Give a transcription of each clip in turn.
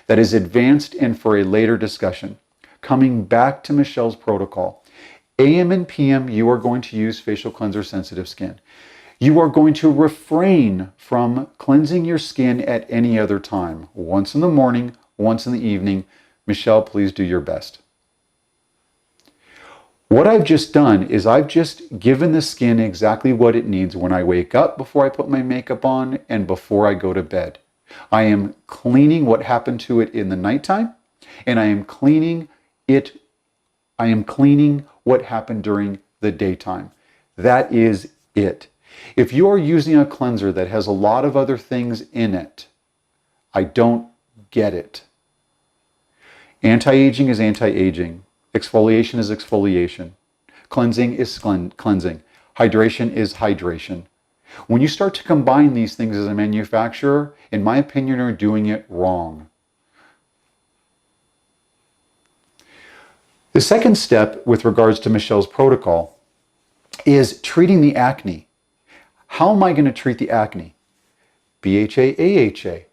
that is advanced and for a later discussion. Coming back to Michelle's protocol, AM and PM, you are going to use facial cleanser sensitive skin. You are going to refrain from cleansing your skin at any other time. Once in the morning, once in the evening. Michelle, please do your best. What I've just done is I've just given the skin exactly what it needs when I wake up, before I put my makeup on, and before I go to bed. I am cleaning what happened to it in the nighttime, and I am cleaning what happened during the daytime. That is it. If you are using a cleanser that has a lot of other things in it, I don't get it. Anti-aging is anti-aging. Exfoliation is exfoliation. Cleansing is cleansing. Hydration is hydration. When you start to combine these things as a manufacturer, in my opinion, you're doing it wrong. The second step with regards to Michelle's protocol is treating the acne. How am I going to treat the acne? BHA, AHA.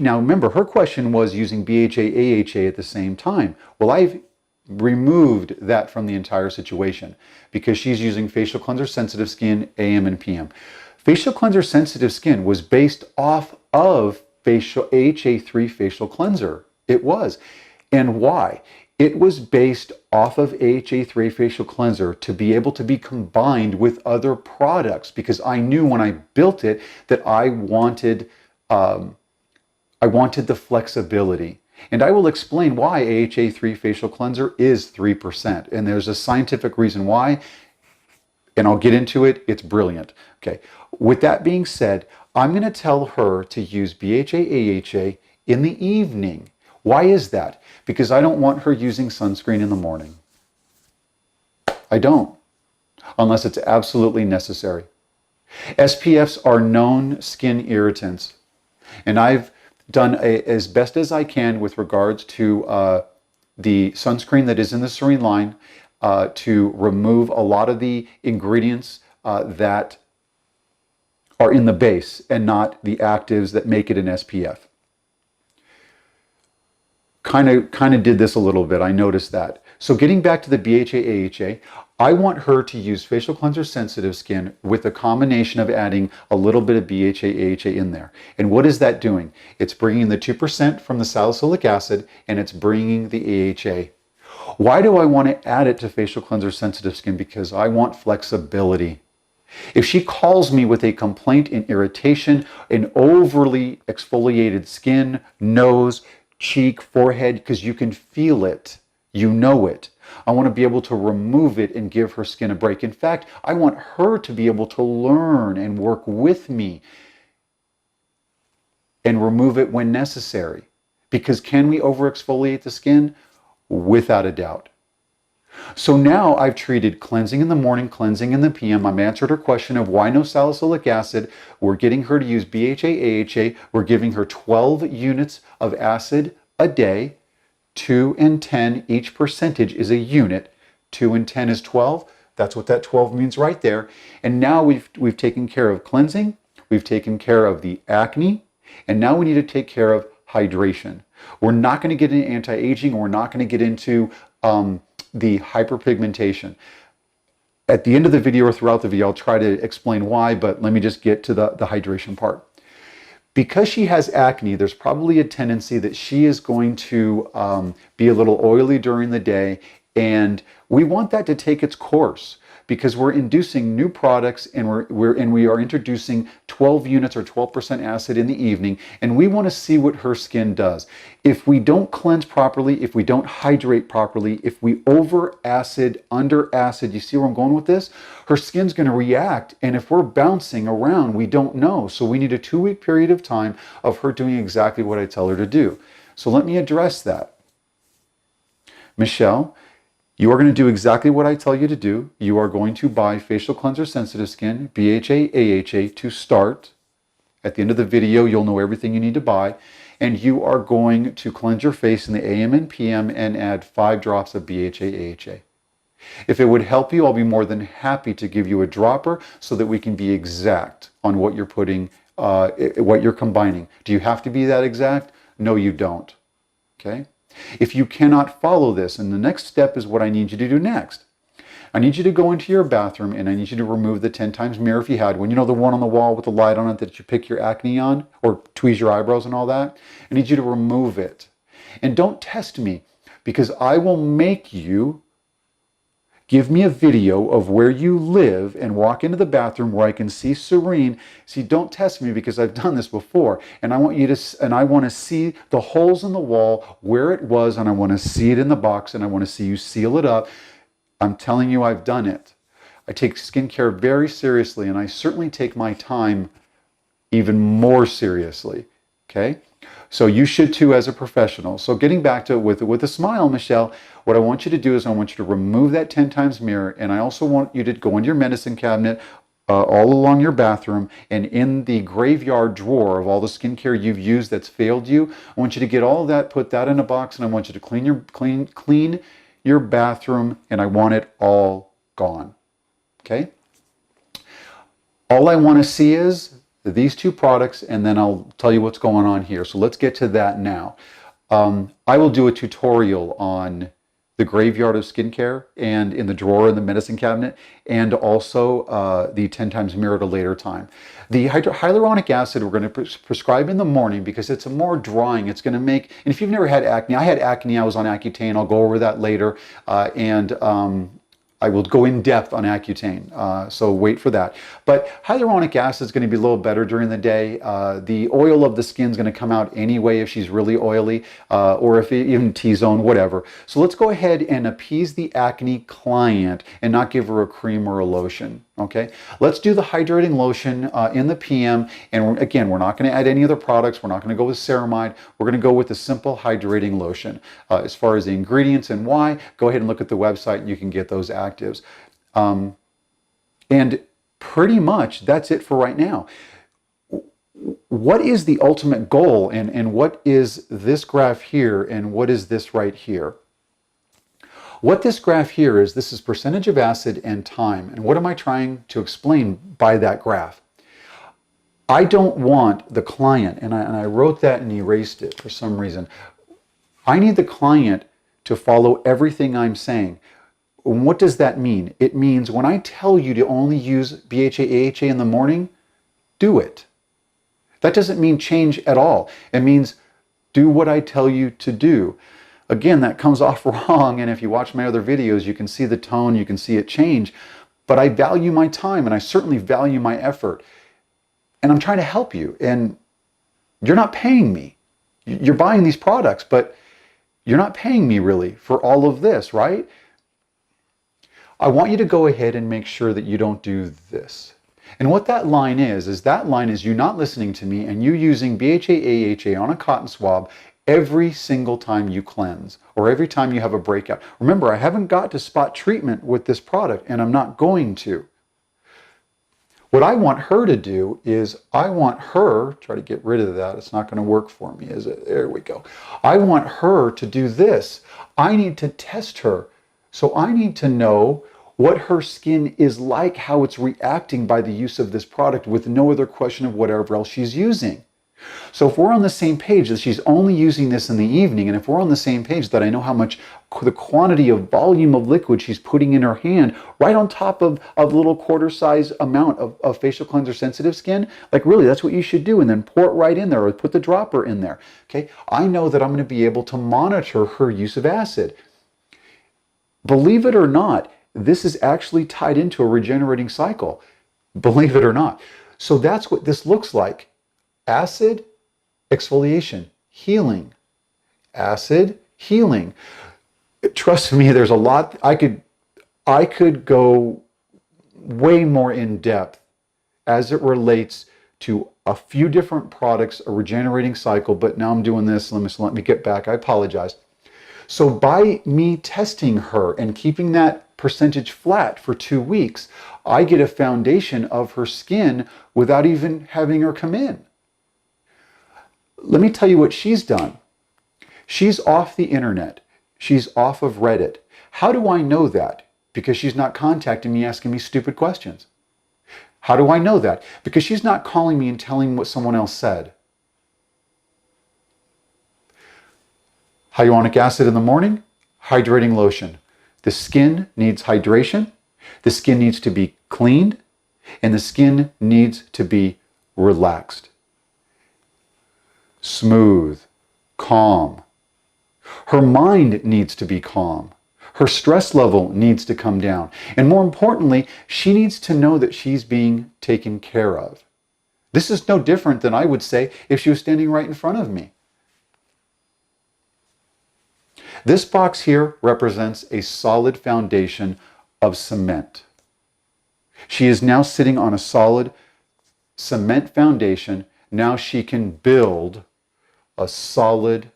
Now remember, her question was using BHA, AHA at the same time. Well, I've removed that from the entire situation because she's using facial cleanser sensitive skin, AM and PM. Facial cleanser sensitive skin was based off of facial AHA3 facial cleanser. It was. And why? It was based off of AHA3 facial cleanser to be able to be combined with other products, because I knew when I built it that I wanted the flexibility. And I will explain why AHA3 facial cleanser is 3%. And there's a scientific reason why, and I'll get into it. It's brilliant. Okay. With that being said, I'm going to tell her to use BHA, AHA in the evening. Why is that? Because I don't want her using sunscreen in the morning. I don't, unless it's absolutely necessary. SPFs are known skin irritants, and I've done as best as I can with regards to the sunscreen that is in the Serene line to remove a lot of the ingredients that are in the base and not the actives that make it an SPF. Kind of did this a little bit. I noticed that. So getting back to the BHA, AHA, I want her to use facial cleanser sensitive skin with a combination of adding a little bit of BHA, AHA in there. And what is that doing? It's bringing the 2% from the salicylic acid, and it's bringing the AHA. Why do I want to add it to facial cleanser sensitive skin? Because I want flexibility. If she calls me with a complaint in irritation, an overly exfoliated skin, nose, cheek, forehead, because you can feel it, you know it. I want to be able to remove it and give her skin a break. In fact, I want her to be able to learn and work with me and remove it when necessary. Because can we over exfoliate the skin? Without a doubt. So now I've treated cleansing in the morning, cleansing in the PM. I've answered her question of why no salicylic acid. We're getting her to use BHA, AHA. We're giving her 12 units of acid a day. 2 and 10, each percentage is a unit. 2 and 10 is 12. That's what that 12 means right there. And now we've taken care of cleansing. We've taken care of the acne. And now we need to take care of hydration. We're not going to get into anti-aging. We're not going to get into the hyperpigmentation. At the end of the video or throughout the video, I'll try to explain why, but let me just get to the hydration part. Because she has acne, there's probably a tendency that she is going to be a little oily during the day, and we want that to take its course because we're inducing new products and we are introducing 12 units or 12% acid in the evening, and we want to see what her skin does. If we don't cleanse properly, if we don't hydrate properly, if we over acid, under acid, you see where I'm going with this? Her skin's going to react, and if we're bouncing around, we don't know. So we need a 2-week period of time of her doing exactly what I tell her to do. So let me address that. Michelle, you are going to do exactly what I tell you to do. You are going to buy facial cleanser sensitive skin, BHA, AHA to start. At the end of the video, you'll know everything you need to buy. And you are going to cleanse your face in the AM and PM and add 5 drops of BHA, AHA. If it would help you, I'll be more than happy to give you a dropper so that we can be exact on what you're putting, what you're combining. Do you have to be that exact? No, you don't. Okay? If you cannot follow this, and the next step is what I need you to do next. I need you to go into your bathroom and I need you to remove the 10 times mirror if you had one. You know, the one on the wall with the light on it that you pick your acne on or tweeze your eyebrows and all that? I need you to remove it. And don't test me, because I will make you give me a video of where you live and walk into the bathroom where I can see Serene. See, don't test me, because I've done this before. And I want to see the holes in the wall where it was, and I want to see it in the box, and I want to see you seal it up. I'm telling you, I've done it. I take skincare very seriously, and I certainly take my time even more seriously. Okay? So you should too as a professional. So getting back to it with a smile, Michelle, what I want you to do is I want you to remove that 10 times mirror, and I also want you to go into your medicine cabinet all along your bathroom, and in the graveyard drawer of all the skincare you've used that's failed you, I want you to get all of that, put that in a box, and I want you to clean your bathroom, and I want it all gone. Okay? All I want to see is these two products, and then I'll tell you what's going on here. So let's get to that now. I will do a tutorial on the graveyard of skincare and in the drawer in the medicine cabinet, and also the 10 times mirror at a later time. The hyaluronic acid we're going to prescribe in the morning because it's a more drying. It's going to make, and if you've never had acne, I had acne, I was on Accutane, I'll go over that later, and I will go in depth on Accutane, so wait for that. But hyaluronic acid is going to be a little better during the day. The oil of the skin is going to come out anyway if she's really oily, or if even T-zone, whatever. So let's go ahead and appease the acne client and not give her a cream or a lotion. Okay, let's do the hydrating lotion in the PM, and again, we're not going to add any other products. We're not going to go with ceramide. We're going to go with the simple hydrating lotion. As far as the ingredients and why, go ahead and look at the website and you can get those actives. And pretty much that's it for right now. What is the ultimate goal, and what is this graph here, and what is this right here? What this graph here is, this is percentage of acid and time. And what am I trying to explain by that graph? I don't want the client, and I wrote that and erased it for some reason. I need the client to follow everything I'm saying. And what does that mean? It means when I tell you to only use BHA, AHA in the morning, do it. That doesn't mean change at all. It means do what I tell you to do. Again, that comes off wrong, and if you watch my other videos, you can see the tone, you can see it change. But I value my time, and I certainly value my effort. And I'm trying to help you, and you're not paying me. You're buying these products, but you're not paying me really for all of this, right? I want you to go ahead and make sure that you don't do this. And what that line is you not listening to me and you using BHA, AHA on a cotton swab every single time you cleanse or every time you have a breakout. Remember, I haven't got to spot treatment with this product, and I'm not going to. What I want her to do is try to get rid of that. It's not going to work for me, is it? There we go. I want her to do this. I need to test her. So I need to know what her skin is like, how it's reacting by the use of this product with no other question of whatever else she's using. So if we're on the same page that she's only using this in the evening, and if we're on the same page that I know how much the quantity of volume of liquid she's putting in her hand right on top of a little quarter size amount of facial cleanser sensitive skin, like really that's what you should do, and then pour it right in there or put the dropper in there. Okay, I know that I'm going to be able to monitor her use of acid. Believe it or not, this is actually tied into a regenerating cycle. Believe it or not. So that's what this looks like. Acid, exfoliation, healing. Acid, healing. Trust me, there's a lot. I could go way more in depth as it relates to a few different products, a regenerating cycle, but now I'm doing this. Let me get back. I apologize. So by me testing her and keeping that percentage flat for 2 weeks, I get a foundation of her skin without even having her come in. Let me tell you what she's done. She's off the internet. She's off of Reddit. How do I know that? Because she's not contacting me asking me stupid questions. How do I know that? Because she's not calling me and telling me what someone else said. Hyaluronic acid in the morning, hydrating lotion. The skin needs hydration, the skin needs to be cleaned, and the skin needs to be relaxed. Smooth, calm. Her mind needs to be calm. Her stress level needs to come down. And more importantly, she needs to know that she's being taken care of. This is no different than I would say if she was standing right in front of me. This box here represents a solid foundation of cement. She is now sitting on a solid cement foundation. Now she can build a solid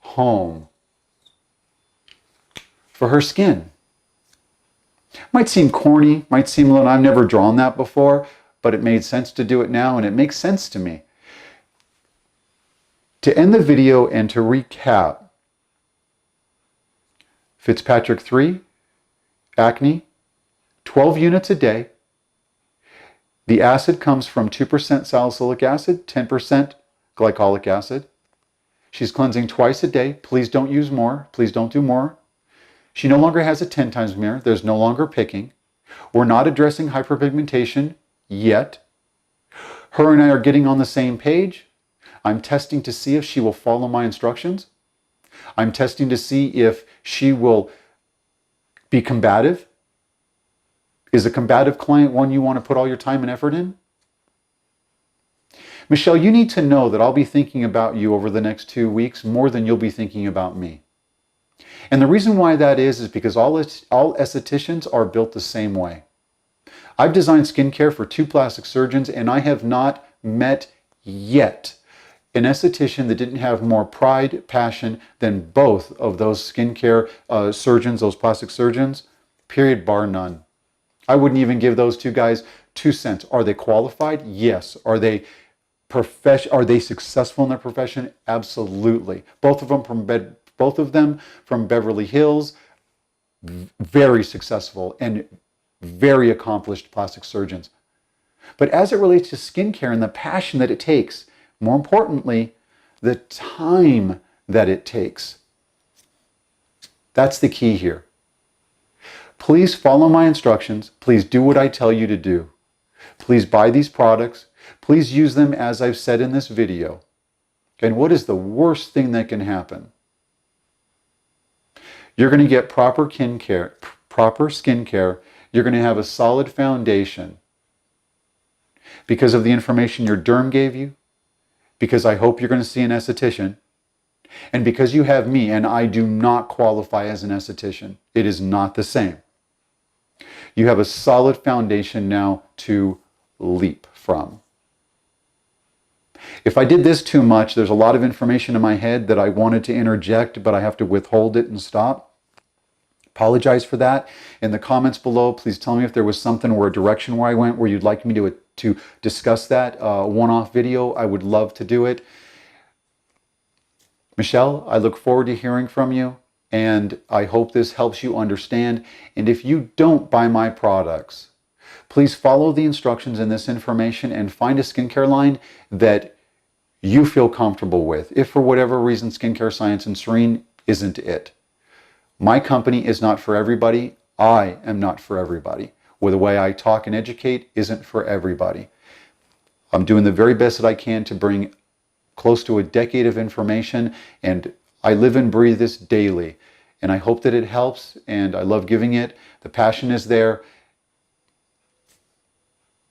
home for her skin. Might seem corny, might seem a little, I've never drawn that before, but it made sense to do it now, and it makes sense to me. To end the video and to recap, Fitzpatrick 3, acne, 12 units a day. The acid comes from 2% salicylic acid, 10% glycolic acid. She's cleansing twice a day. Please don't use more. Please don't do more. She no longer has a 10 times mirror. There's no longer picking. We're not addressing hyperpigmentation yet. Her and I are getting on the same page. I'm testing to see if she will follow my instructions. I'm testing to see if she will be combative. Is a combative client one you want to put all your time and effort in? Michelle, you need to know that I'll be thinking about you over the next 2 weeks more than you'll be thinking about me. And the reason why that is because all estheticians are built the same way. I've designed skincare for 2 plastic surgeons, and I have not met yet an esthetician that didn't have more pride, passion than both of those skincare surgeons, those plastic surgeons, period, bar none. I wouldn't even give those 2 guys 2 cents. Are they qualified? Yes. Are they successful in their profession? Absolutely. Both of them from Beverly Hills, very successful and very accomplished plastic surgeons. But as it relates to skincare and the passion that it takes, more importantly, the time that it takes, that's the key here. Please follow my instructions. Please do what I tell you to do. Please buy these products. Please use them as I've said in this video. And what is the worst thing that can happen? You're going to get proper skincare. You're going to have a solid foundation because of the information your derm gave you, because I hope you're going to see an esthetician, and because you have me, and I do not qualify as an esthetician. It is not the same. You have a solid foundation now to leap from. If I did this too much, there's a lot of information in my head that I wanted to interject, but I have to withhold it and stop. Apologize for that. In the comments below, please tell me if there was something or a direction where I went where you'd like me to discuss that one-off video. I would love to do it. Michelle, I look forward to hearing from you, and I hope this helps you understand. And if you don't buy my products, please follow the instructions in this information and find a skincare line that you feel comfortable with. If for whatever reason Skincare Science and Serene isn't it. My company is not for everybody. I am not for everybody. Well, the way I talk and educate isn't for everybody. I'm doing the very best that I can to bring close to a decade of information, and I live and breathe this daily. And I hope that it helps, and I love giving it. The passion is there.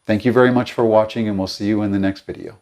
Thank you very much for watching, and we'll see you in the next video.